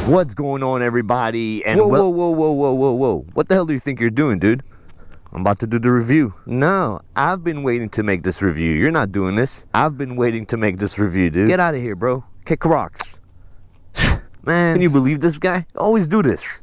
What's going on, everybody? And whoa. What the hell do you think you're doing, dude? I'm about to do the review. No, I've been waiting to make this review. You're not doing this. I've been waiting to make this review, dude. Get out of here, bro. Kick rocks. Man, can you believe this guy? Always do this.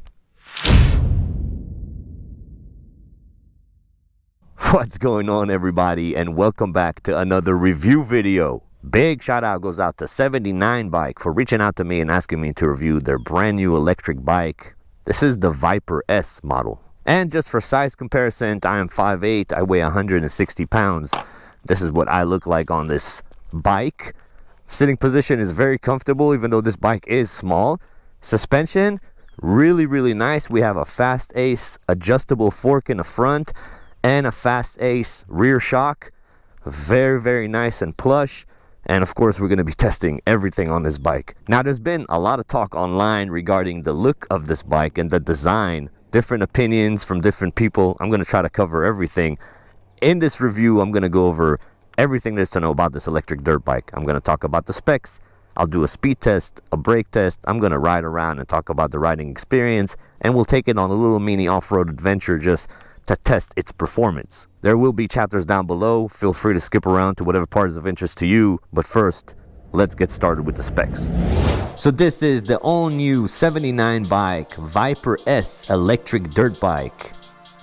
What's going on, everybody? And welcome back to another review video. Big shout out goes out to 79 Bike for reaching out to me and asking me to review their brand new electric bike. This is the Viper S model. And just for size comparison, I am 5'8", I weigh 160 pounds. This is what I look like on this bike. Sitting position is very comfortable, even though this bike is small. Suspension, really nice. We have a Fast Ace adjustable fork in the front and a Fast Ace rear shock. Very nice and plush. And of course, we're going to be testing everything on this bike. Now, there's been a lot of talk online regarding the look of this bike and the design. Different opinions from different people. I'm going to try to cover everything. In this review, I'm going to go over everything there's to know about this electric dirt bike. I'm going to talk about the specs. I'll do a speed test, a brake test. I'm going to ride around and talk about the riding experience. And we'll take it on a little mini off-road adventure just to test its performance. There will be chapters down below. Feel free to skip around to whatever part is of interest to you. But first, let's get started with the specs. So this is the all-new 79 Bike Viper S electric dirt bike.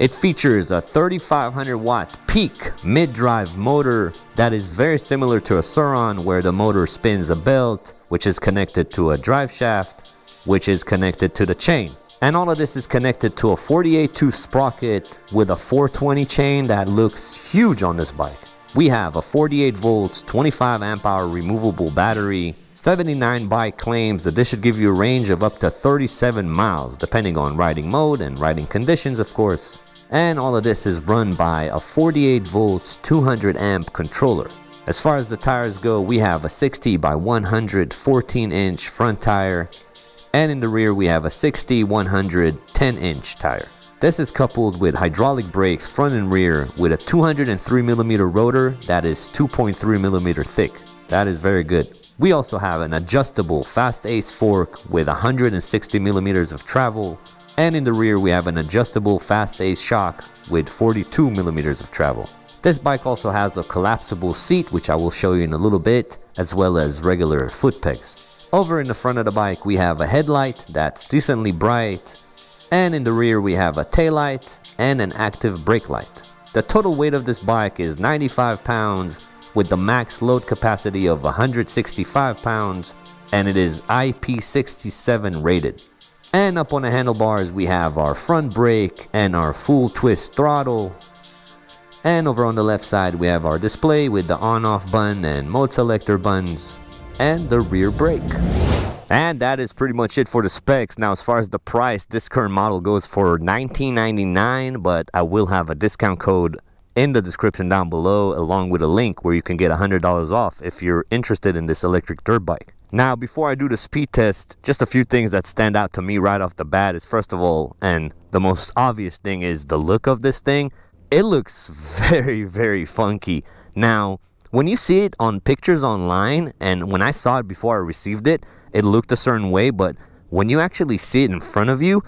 It features a 3500 watt peak mid-drive motor that is very similar to a SURRON, where the motor spins a belt which is connected to a drive shaft which is connected to the chain. And all of this is connected to a 48 tooth sprocket with a 420 chain that looks huge on this bike. We have a 48 volts, 25 amp hour removable battery. 79 Bike claims that this should give you a range of up to 37 miles, depending on riding mode and riding conditions, of course. And all of this is run by a 48 volts, 200 amp controller. As far as the tires go, we have a 60 by 100 14-inch front tire. And in the rear, we have a 60 100 10-inch tire. This is coupled with hydraulic brakes front and rear with a 203mm rotor that is 2.3mm thick. That is very good. We also have an adjustable Fast Ace fork with 160mm of travel. And in the rear, we have an adjustable Fast Ace shock with 42mm of travel. This bike also has a collapsible seat, which I will show you in a little bit, as well as regular foot pegs. Over in the front of the bike, we have a headlight that's decently bright. And in the rear, we have a taillight and an active brake light. The total weight of this bike is 95 pounds with the max load capacity of 165 pounds, and it is IP67 rated. And up on the handlebars, we have our front brake and our full twist throttle. And over on the left side, we have our display with the on-off button and mode selector buttons and the rear brake. And that is pretty much it for the specs. Now, as far as the price, this current model goes for $19.99, but I will have a discount code in the description down below, along with a link where you can get $100 off if you're interested in this electric dirt bike. Now, before I do the speed test, just a few things that stand out to me right off the bat is, first of all, and the most obvious thing, is the look of this thing. It looks very funky. Now, when you see it on pictures online, and when I saw it before I received it, it looked a certain way, but when you actually see it in front of you,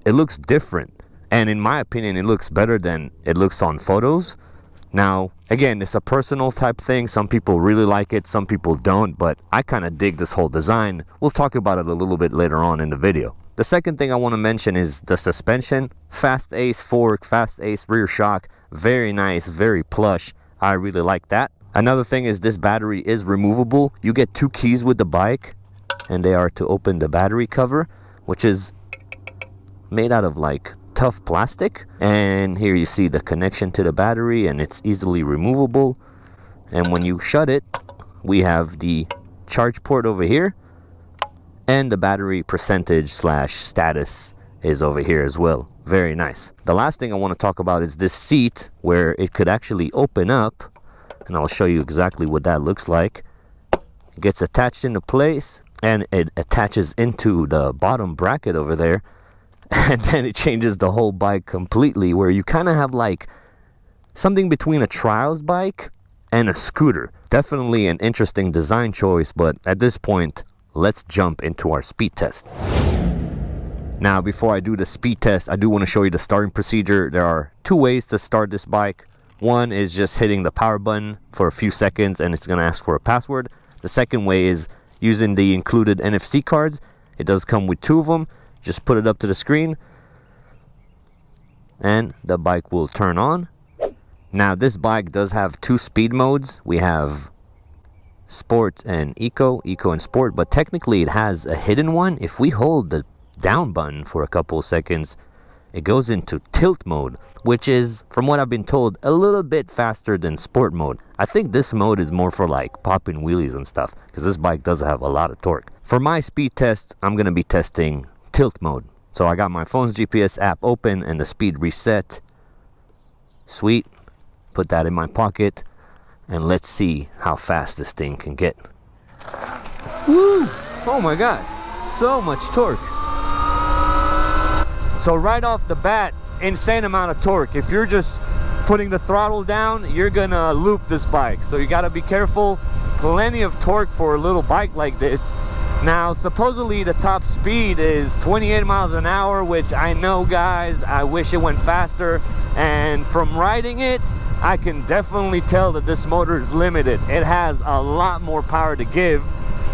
it looks different. And in my opinion, it looks better than it looks on photos. Now, again, it's a personal type thing. Some people really like it, some people don't, but I kind of dig this whole design. We'll talk about it a little bit later on in the video. The second thing I want to mention is the suspension. Fast Ace fork, Fast Ace rear shock. Very nice, very plush. I really like that. Another thing is this battery is removable. You get 2 keys with the bike, and they are to open the battery cover, which is made out of like tough plastic. And here you see the connection to the battery, and it's easily removable. And when you shut it, we have the charge port over here, and the battery percentage / status is over here as well. Very nice. The last thing I want to talk about is this seat, where it could actually open up, and I'll show you exactly what that looks like. It gets attached into place, and it attaches into the bottom bracket over there. And then it changes the whole bike completely, where you kind of have like something between a trials bike and a scooter. Definitely an interesting design choice, but at this point, let's jump into our speed test. Now, before I do the speed test, I do want to show you the starting procedure. There are two ways to start this bike. One is just hitting the power button for a few seconds and it's going to ask for a password. The second way is using the included NFC cards. It does come with two of them. Just put it up to the screen and the bike will turn on. Now, this bike does have two speed modes. We have Sport and Eco and Sport, but technically it has a hidden one. If we hold the down button for a couple of seconds, it goes into tilt mode, which is, from what I've been told, a little bit faster than sport mode. I think this mode is more for like popping wheelies and stuff, because this bike does have a lot of torque. For my speed test, I'm going to be testing tilt mode. So I got my phone's GPS app open and the speed reset. Sweet. Put that in my pocket and let's see how fast this thing can get. Woo! Oh my god, so much torque. So right off the bat, insane amount of torque. If you're just putting the throttle down, you're gonna loop this bike, so you gotta be careful. Plenty of torque for a little bike like this. Now, supposedly the top speed is 28 miles an hour, which I know, guys, I wish it went faster. And from riding it, I can definitely tell that this motor is limited. It has a lot more power to give.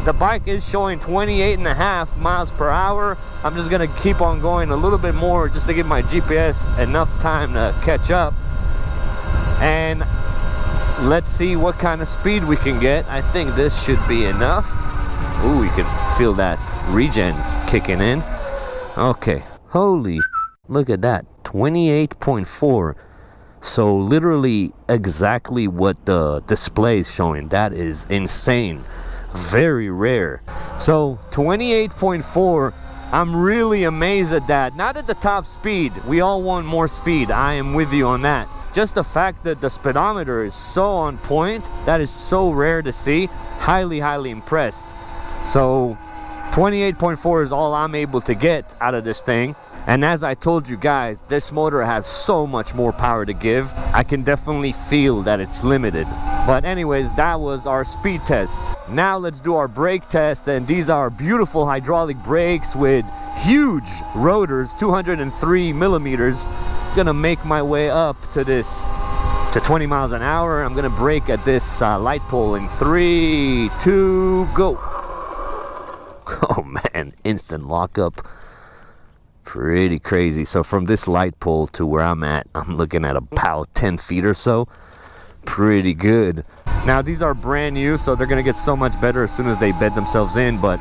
The bike is showing 28.5 miles per hour. I'm just gonna keep on going a little bit more just to give my GPS enough time to catch up. And let's see what kind of speed we can get. I think this should be enough. Ooh, you can feel that regen kicking in. Okay, holy, look at that, 28.4. So literally exactly what the display is showing. That is insane. Very rare. So 28.4, I'm really amazed at that. Not at the top speed. We all want more speed. I am with you on that. Just the fact that the speedometer is so on point, that is so rare to see. Highly impressed. So 28.4 is all I'm able to get out of this thing. And as I told you guys, this motor has so much more power to give. I can definitely feel that it's limited. But anyways, that was our speed test. Now let's do our brake test. And these are beautiful hydraulic brakes with huge rotors, 203 millimeters. Gonna make my way up to this, to 20 miles an hour. I'm gonna brake at this light pole in 3, 2, go. Oh man, instant lockup. Pretty crazy. So from this light pole to where I'm at, I'm looking at about 10 feet or so. Pretty good. Now these are brand new, so they're gonna get so much better as soon as they bed themselves in. But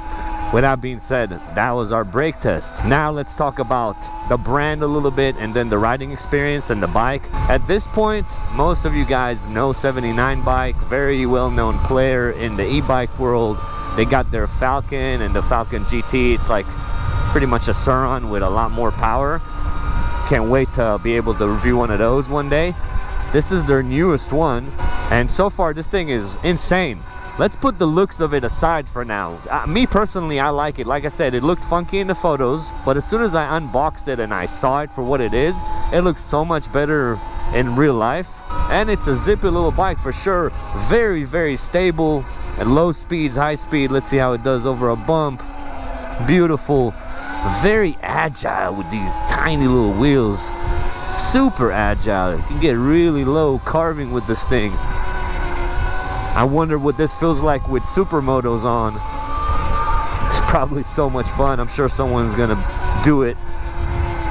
with that being said, that was our brake test. Now let's talk about the brand a little bit and then the riding experience and the bike. At this point, most of you guys know 79 Bike, very well-known player in the e-bike world. They got their Falcon and the Falcon GT. It's like pretty much a SURRON with a lot more power. Can't wait to be able to review one of those one day. This is their newest one, and so far this thing is insane. Let's put the looks of it aside for now. Me personally, I like it. Like I said, it looked funky in the photos, but as soon as I unboxed it and I saw it for what it is, it looks so much better in real life. And it's a zippy little bike for sure. Very stable at low speeds, high speed. Let's see how it does over a bump. Beautiful. Very agile with these tiny little wheels. Super agile. You can get really low carving with this thing. I wonder what this feels like with supermotos on. It's probably so much fun. I'm sure someone's gonna do it.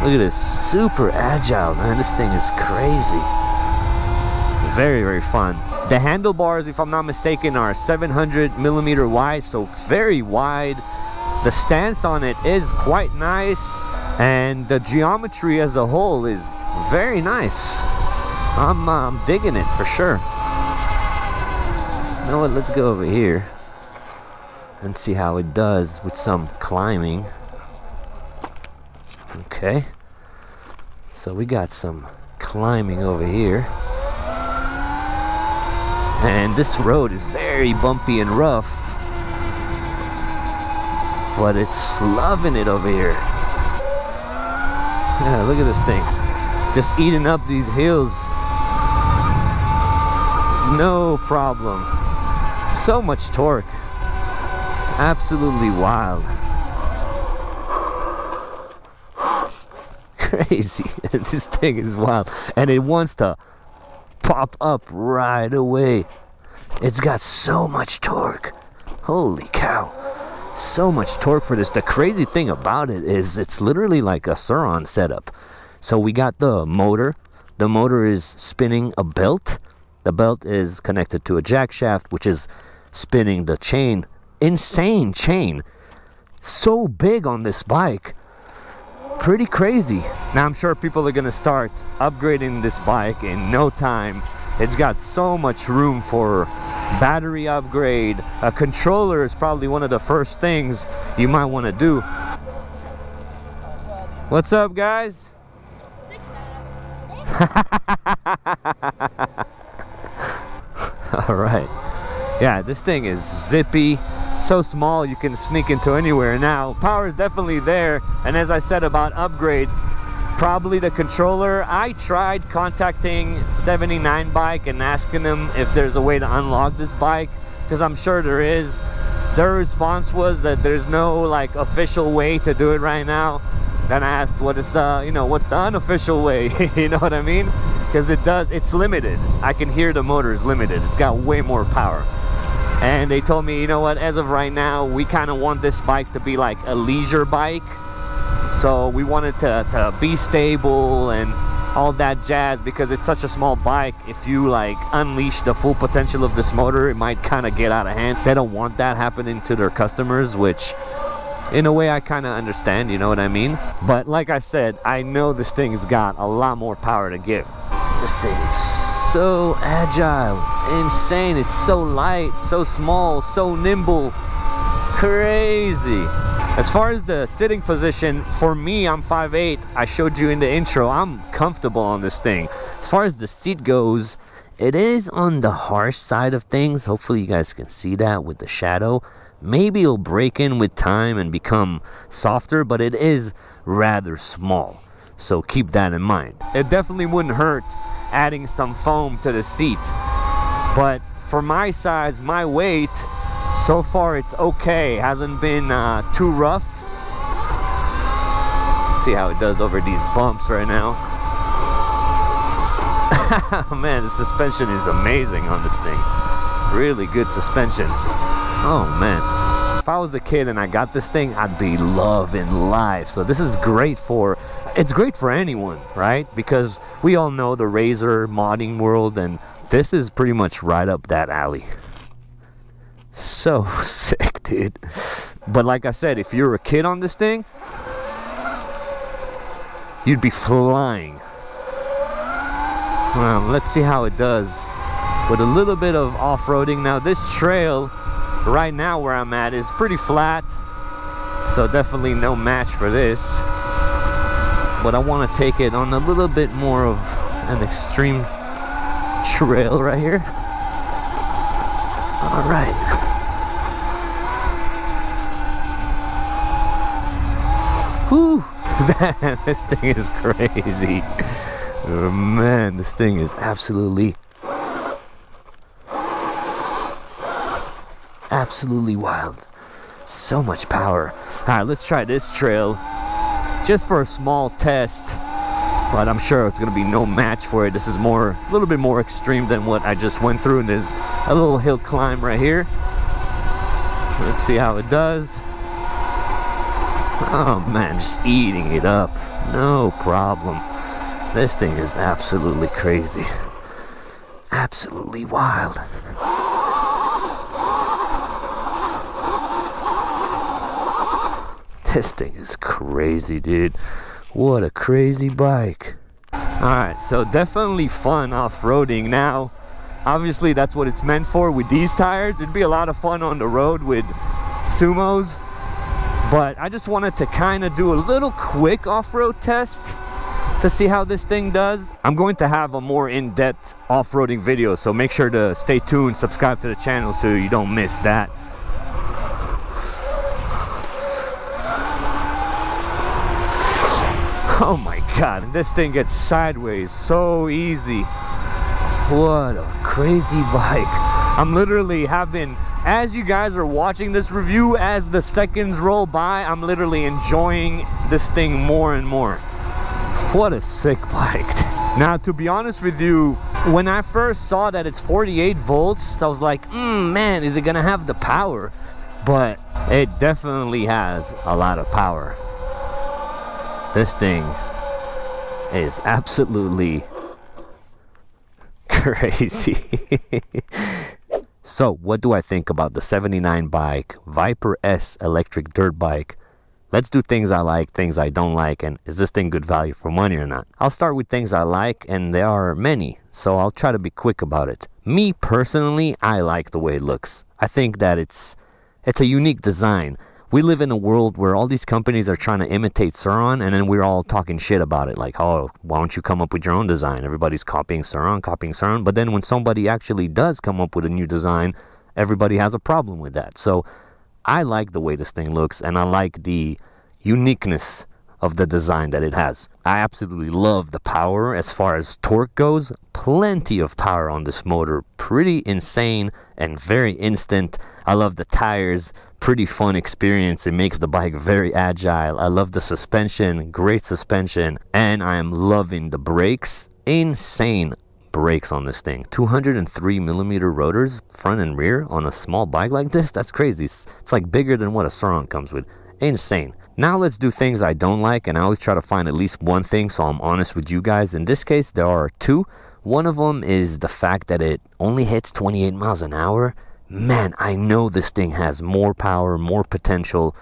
Look at this, super agile, man. This thing is crazy. Very fun. The handlebars, if I'm not mistaken, are 700 millimeter wide, so very wide. The stance on it is quite nice, and the geometry as a whole is very nice. I'm digging it for sure. You know what, let's go over here and see how it does with some climbing. Okay, so we got some climbing over here, and this road is very bumpy and rough, but it's loving it over here. Yeah, look at this thing, just eating up these hills, no problem. So much torque, absolutely wild. crazy. This thing is wild, and it wants to pop up right away. It's got so much torque. Holy cow, so much torque for this. The crazy thing about it is it's literally like a SURRON setup. So we got the motor. The motor is spinning a belt. The belt is connected to a jack shaft, which is spinning the chain. Insane chain. So big on this bike. Pretty crazy. Now I'm sure people are gonna start upgrading this bike in no time. It's got so much room for battery upgrade. A controller is probably one of the first things you might want to do. What's up, guys? All right. Yeah, this thing is zippy. So small you can sneak into anywhere. Now power is definitely there, and as I said about upgrades, probably the controller. I tried contacting 79 Bike and asking them if there's a way to unlock this bike, because I'm sure there is. Their response was that there's no like official way to do it right now. Then I asked what is the, you know, what's the unofficial way? You know what I mean? Because it's limited. I can hear the motor is limited. It's got way more power. And they told me, you know what, as of right now, we kind of want this bike to be like a leisure bike. So we want it to be stable and all that jazz, because it's such a small bike. If you like unleash the full potential of this motor, it might kind of get out of hand. They don't want that happening to their customers, which in a way I kind of understand, you know what I mean? But like I said, I know this thing's got a lot more power to give. This thing is so agile, insane. It's so light, so small, so nimble, crazy. As far as the sitting position, for me, I'm 5'8". I showed you in the intro, I'm comfortable on this thing. As far as the seat goes, it is on the harsh side of things. Hopefully you guys can see that with the shadow. Maybe it'll break in with time and become softer, but it is rather small. So keep that in mind. It definitely wouldn't hurt adding some foam to the seat, but for my size, my weight, so far it's okay. Hasn't been too rough. See how it does over these bumps right now. Man, the suspension is amazing on this thing. Really good suspension. Oh man, if I was a kid and I got this thing, I'd be loving life. So this is great for, it's great for anyone, right? Because we all know the Razor modding world, and this is pretty much right up that alley. So sick, dude. But like I said, if you're a kid on this thing, you'd be flying. Well, let's see how it does with a little bit of off-roading. Now this trail right now where I'm at is pretty flat, so definitely no match for this. But I want to take it on a little bit more of an extreme trail right here. All right. Whew. This thing is crazy. Oh, man, this thing is absolutely wild. So much power. All right, let's try this trail just for a small test, but I'm sure it's gonna be no match for it. This is a little bit more extreme than what I just went through, and there's a little hill climb right here. Let's see how it does. Oh man, just eating it up, no problem. This thing is absolutely crazy, absolutely wild. This thing is crazy, dude. What a crazy bike. Alright, so definitely fun off-roading. Now, obviously that's what it's meant for with these tires. It'd be a lot of fun on the road with Sumos. But I just wanted to kind of do a little quick off-road test to see how this thing does. I'm going to have a more in-depth off-roading video, so make sure to stay tuned, subscribe to the channel so you don't miss that. Oh my god, this thing gets sideways so easy. What a crazy bike. I'm literally having, as you guys are watching this review, as the seconds roll by, I'm literally enjoying this thing more and more. What a sick bike. Now, to be honest with you, when I first saw that it's 48 volts, I was like, man, is it gonna have the power? But it definitely has a lot of power. This thing is absolutely crazy. So, what do I think about the 79 bike, Viper S electric dirt bike? Let's do things I like, things I don't like, and is this thing good value for money or not? I'll start with things I like, and there are many, so I'll try to be quick about it. Me, personally, I like the way it looks. I think that it's a unique design. We live in a world where all these companies are trying to imitate SURRON, and then we're all talking shit about it. Like, oh, why don't you come up with your own design? Everybody's copying SURRON. But then when somebody actually does come up with a new design, everybody has a problem with that. So I like the way this thing looks, and I like the uniqueness of the design that it has. I absolutely love the power as far as torque goes. Plenty of power on this motor. Pretty insane and very instant. I love the tires. Pretty fun experience. It makes the bike very agile. I love the suspension. Great suspension. And I am loving the brakes. Insane brakes on this thing. 203 millimeter rotors, front and rear, on a small bike like this. That's crazy. It's like bigger than what a SURRON comes with. Insane. Now let's do things I don't like, and I always try to find at least one thing, so I'm honest with you guys. In this case, there are two. One of them is the fact that it only hits 28 miles an hour. Man, I know this thing has more power, more potential.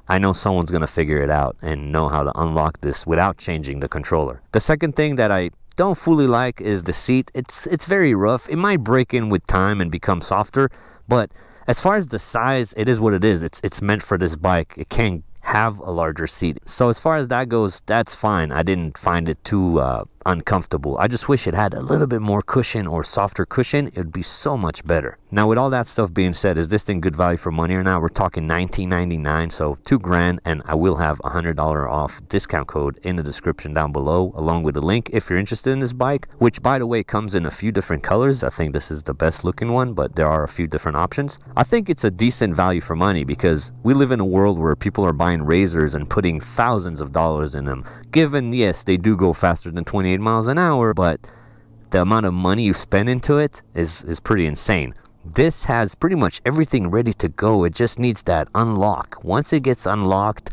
I know someone's going to figure it out and know how to unlock this without changing the controller. The second thing that I don't fully like is the seat. It's very rough. It might break in with time and become softer, but as far as the size, it is what it is. It's meant for this bike. It can't have a larger seat. So as far as that goes, that's fine. I didn't find it too uncomfortable. I just wish it had a little bit more cushion or softer cushion. It would be so much better. Now, with all that stuff being said, is this thing good value for money or not? We're talking $19.99, so $2,000, and I will have $100 off discount code in the description down below, along with a link if you're interested in this bike, which, by the way, comes in a few different colors. I think this is the best looking one, but there are a few different options. I think it's a decent value for money because we live in a world where people are buying razors and putting thousands of dollars in them. Given, yes, they do go faster than 28 miles an hour, but the amount of money you spend into it is pretty insane. This has pretty much everything ready to go. It just needs that unlock. Once it gets unlocked,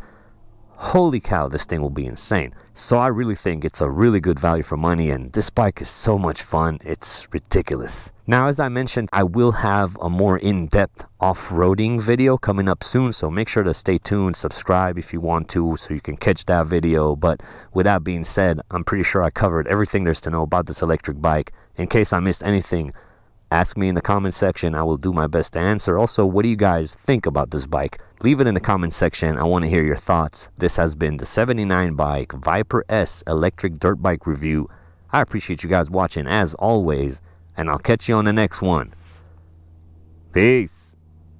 holy cow, this thing will be insane. So I really think it's a really good value for money, and this bike is so much fun. It's ridiculous. Now, as I mentioned, I will have a more in-depth off-roading video coming up soon, so make sure to stay tuned, subscribe if you want to, so you can catch that video. But with that being said, I'm pretty sure I covered everything there's to know about this electric bike. In case I missed anything, ask me in the comment section. I will do my best to answer. Also, what do you guys think about this bike? Leave it in the comment section. I want to hear your thoughts. This has been the 79 bike Viper S electric dirt bike review. I appreciate you guys watching as always, and I'll catch you on the next one. Peace.